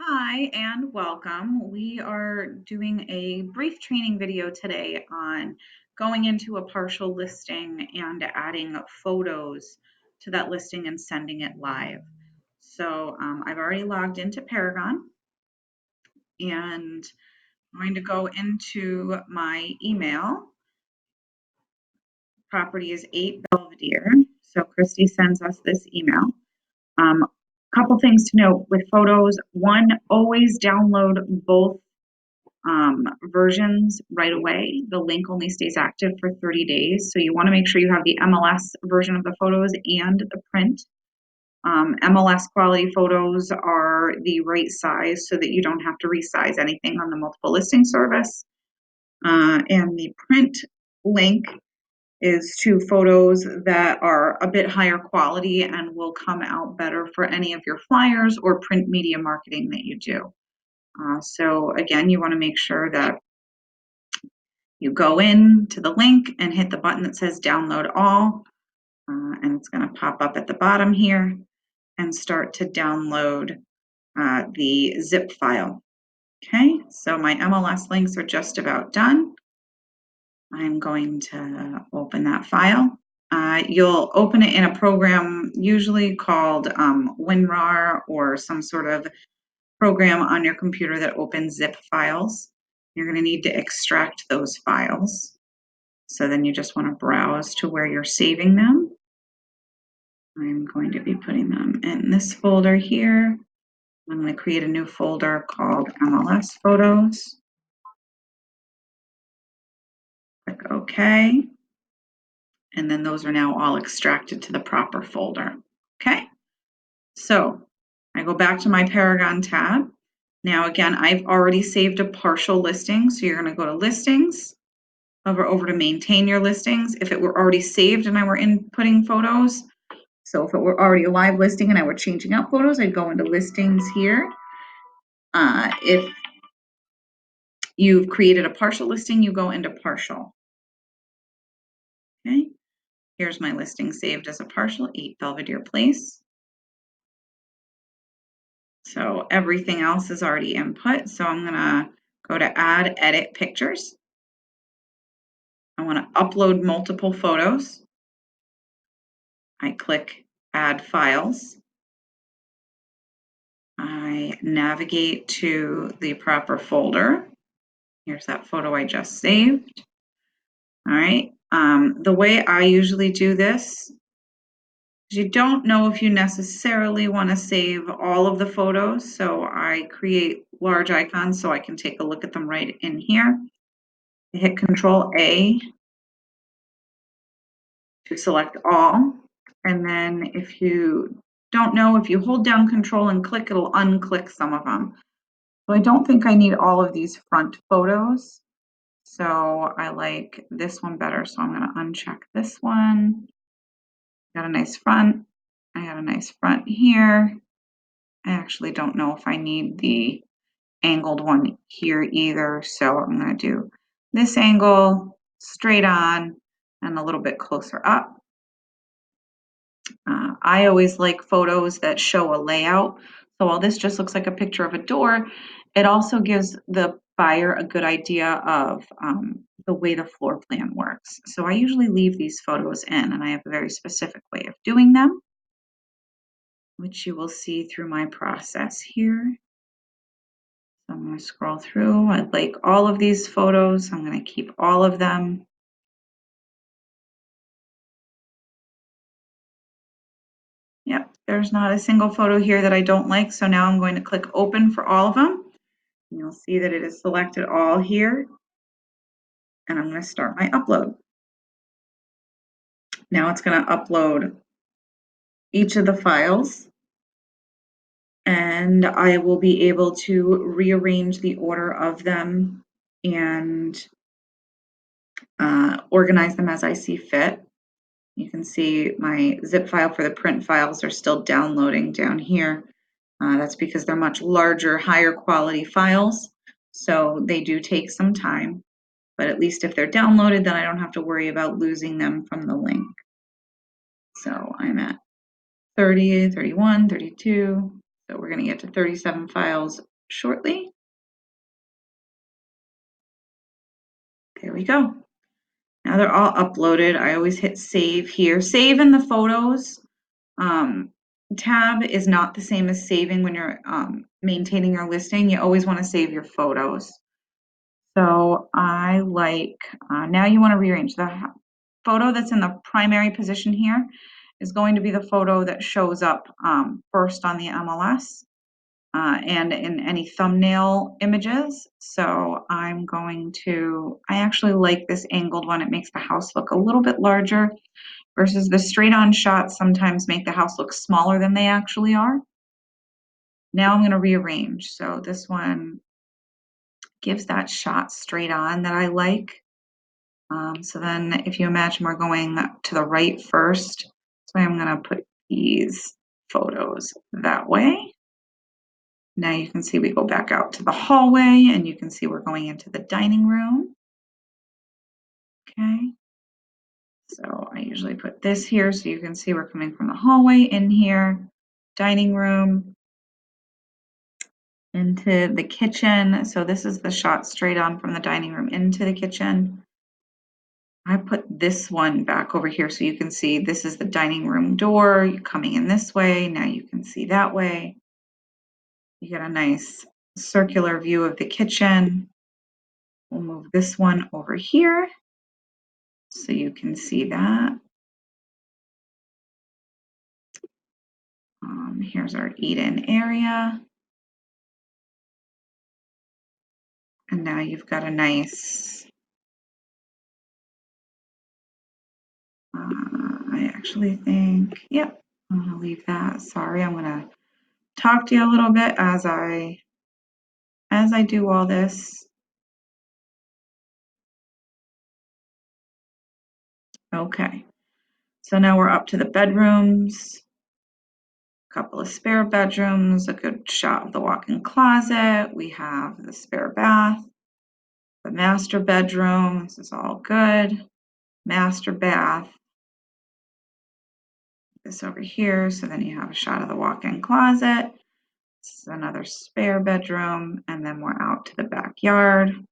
Hi and welcome. We are doing a brief training video today on going into a partial listing and adding photos to that listing and sending it live. So I've already logged into Paragon and I'm going to go into my email. Property is 8 Belvedere. So Christy sends us this email. Couple things to note with photos. One, always download both versions right away. The link only stays active for 30 days. So you want to make sure you have the MLS version of the photos and the print. MLS quality photos are the right size so that you don't have to resize anything on the multiple listing service. And the print link is to photos that are a bit higher quality and will come out better for any of your flyers or print media marketing that you do. So again, you want to make sure that you go in to the link and hit the button that says download all, and it's going to pop up at the bottom here and start to download the zip file. Okay, so my MLS links are just about done. I'm going to open that file. You'll open it in a program usually called WinRAR or some sort of program on your computer that opens zip files. You're going to need to extract those files. So then you just want to browse to where you're saving them. I'm going to be putting them in this folder here. I'm going to create a new folder called MLS Photos. Click OK. And then those are now all extracted to the proper folder. Okay, so I go back to my Paragon tab. Now again, I've already saved a partial listing. So you're going to go to Listings, hover over to Maintain Your Listings. If it were already saved and I were inputting photos, so if it were already a live listing and I were changing out photos, I'd go into Listings here. If you've created a partial listing, you go into Partial. Okay, here's my listing saved as a partial, 8 Belvedere Place. So everything else is already input. So I'm gonna go to Add, Edit Pictures. I want to upload multiple photos. I click Add Files. I navigate to the proper folder. Here's that photo I just saved. All right. The way I usually do this is you don't know if you necessarily want to save all of the photos. So I create large icons so I can take a look at them right in here. I hit Control A to select all. And then if you don't know, if you hold down Control and click, it'll unclick some of them. So I don't think I need all of these front photos. So I like this one better. So I'm going to uncheck this one. Got a nice front. I got a nice front here. I actually don't know if I need the angled one here either. So I'm going to do this angle, straight on, and a little bit closer up. I always like photos that show a layout. So while this just looks like a picture of a door, it also gives the buyer a good idea of the way the floor plan works. So I usually leave these photos in, and I have a very specific way of doing them, which you will see through my process here. So I'm going to scroll through. I like all of these photos. I'm going to keep all of them. Yep, there's not a single photo here that I don't like. So now I'm going to click open for all of them. And you'll see that it is selected all here. And I'm going to start my upload. Now it's going to upload each of the files. And I will be able to rearrange the order of them and organize them as I see fit. You can see my zip file for the print files are still downloading down here. That's because they're much larger, higher quality files. So they do take some time, but at least if they're downloaded, then I don't have to worry about losing them from the link. So I'm at 30, 31, 32, So we're going to get to 37 files shortly. There we go. Now they're all uploaded. I always hit save here. Save in the photos tab is not the same as saving when you're maintaining your listing. You always want to save your photos. So I like, now you want to rearrange. The photo that's in the primary position here is going to be the photo that shows up first on the MLS and in any thumbnail images. So I'm going to, I actually like this angled one. It makes the house look a little bit larger versus the straight on shots sometimes make the house look smaller than they actually are. Now I'm going to rearrange. So this one gives that shot straight on that I like. So then if you imagine we're going to the right first, so I'm going to put these photos that way. Now you can see we go back out to the hallway and you can see we're going into the dining room. Okay. So I usually put this here so you can see we're coming from the hallway in here, dining room, into the kitchen. So this is the shot straight on from the dining room into the kitchen. I put this one back over here so you can see this is the dining room door. You're coming in this way. Now you can see that way. You get a nice circular view of the kitchen. We'll move this one over here so you can see that. Here's our eat-in area. And now you've got a nice, I actually think, yep, I'm gonna leave that. Sorry, I'm gonna talk to you a little bit as I do all this. Okay, so now we're up to the bedrooms. A couple of spare bedrooms, a good shot of the walk-in closet. We have the spare bath, the master bedroom. This is all good. Master bath. This over here. So then you have a shot of the walk-in closet. This is another spare bedroom, and then we're out to the backyard.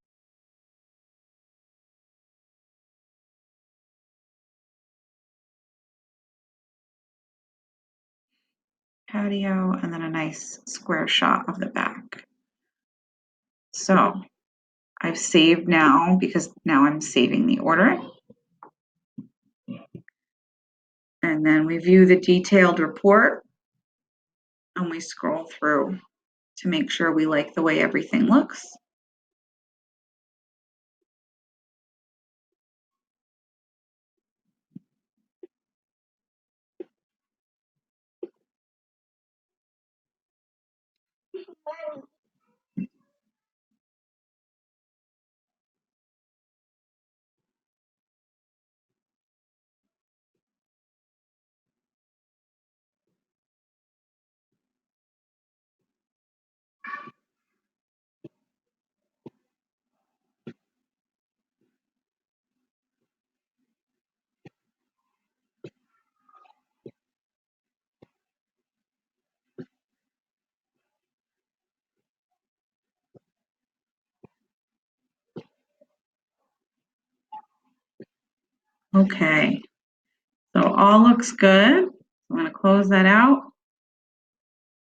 Patio, and then a nice square shot of the back. So I've saved now because now I'm saving the order. And then we view the detailed report and we scroll through to make sure we like the way everything looks. Okay, so all looks good. I'm going to close that out.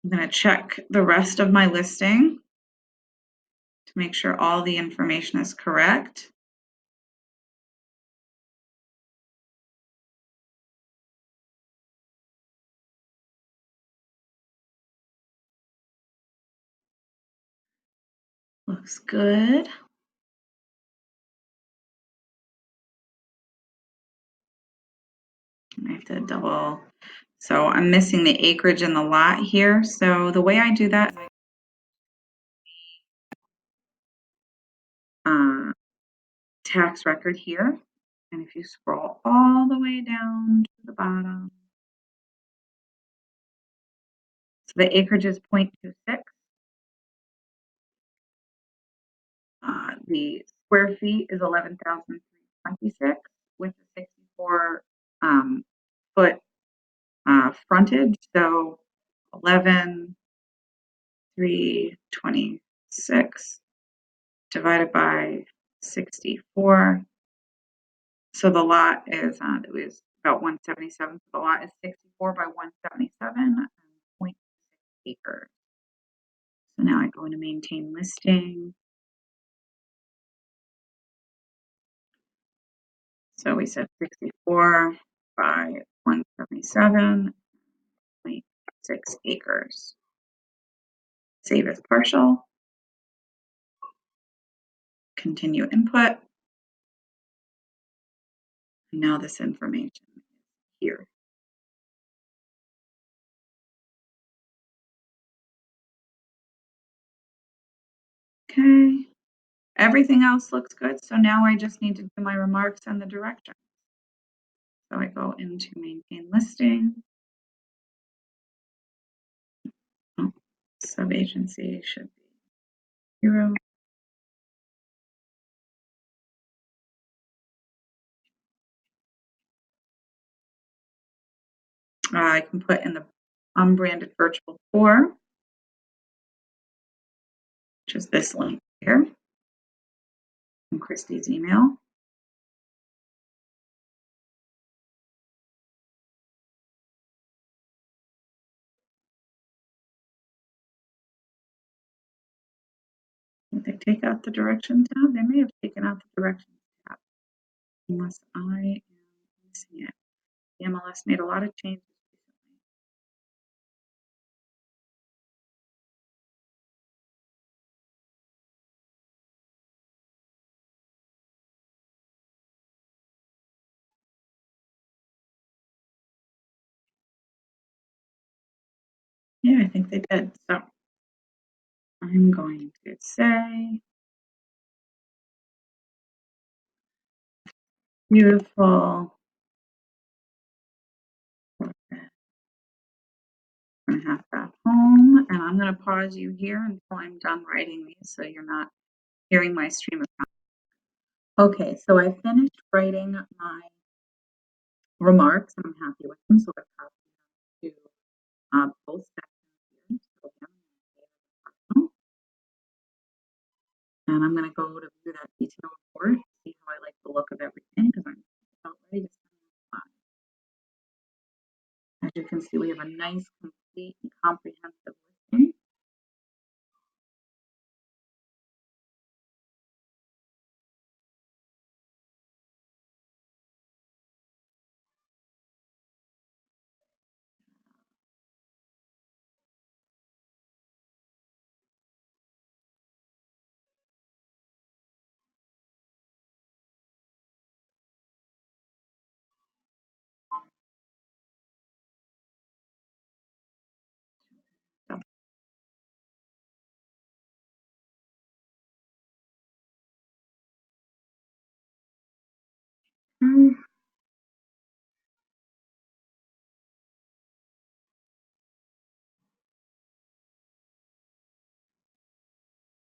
I'm going to check the rest of my listing to make sure all the information is correct. Looks good. I have to double. So I'm missing the acreage in the lot here. So the way I do that, tax record here. And if you scroll all the way down to the bottom, so the acreage is 0.26. The square feet is 11,326 with a 64 foot frontage. So 11 326 divided by 64. So the lot is, it was about 177. So the lot is 64 by 177.6 acres. So now I go into maintain listing. So we said 64 by 177.6 acres. Save as partial. Continue input. Now this information is here. Okay. Everything else looks good. So now I just need to do my remarks and the directions. So I go into maintain listing. Oh, sub-agency should be 0. I can put in the unbranded virtual tour, which is this link here, from Christy's email. Did they take out the direction tab? They may have taken out the directions tab, unless I am missing it. The MLS made a lot of changes recently. Yeah, I think they did. So I'm going to say beautiful. Half bath home, and I'm going to pause you here until I'm done writing these so you're not hearing my stream of comments. Okay, so I finished writing my remarks and I'm happy with them. So I've copied them to both sections here. So again, and I'm going to go to view that detail report, see how I like the look of everything because I'm about ready to send it live. As you can see, we have a nice, complete, and comprehensive listing. So,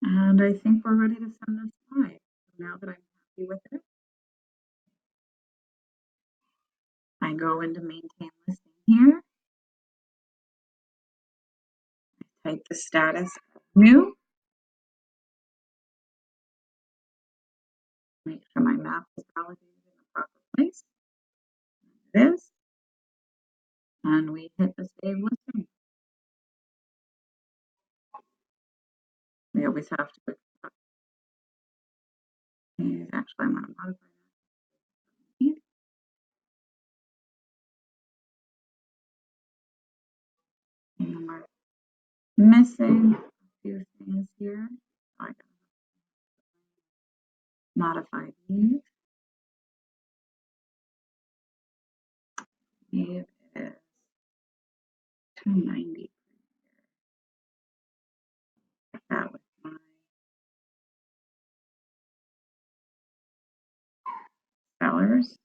and I think we're ready to send this live. Now that I'm happy with it, I go into maintain listing here. I type the status new. Make sure my map is validated in the proper place. It is. And we hit the save listing. We always have to. Actually, I'm going to modify that. And we're missing a few things here. I got to modify these. It is 290. That was my sellers,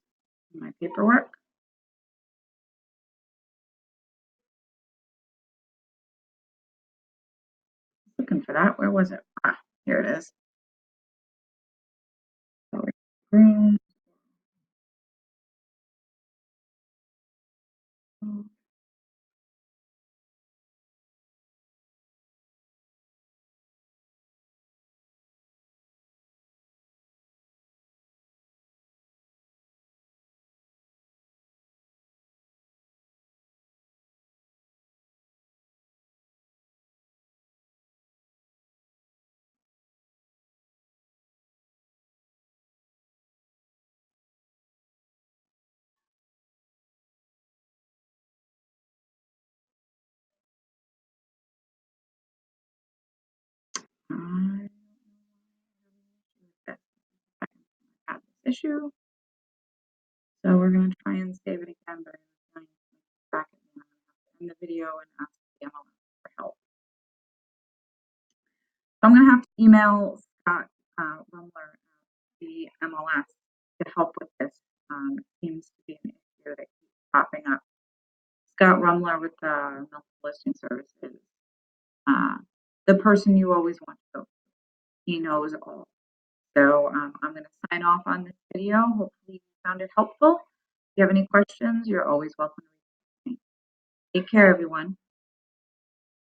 my paperwork. Looking for that. Where was it? Ah, here it is. Room. issue. So we're going to try and save it again, but I'm going to back it down in the video and ask the MLS for help. So I'm going to have to email Scott Rumler, the MLS, to help with this. It seems to be an issue that keeps popping up. Scott Rumler with the Milford Listing Services, the person you always want to go to. He knows all. So I'm going to sign off on this video. Hopefully you found it helpful. If you have any questions, you're always welcome to reach out to me. Take care, everyone.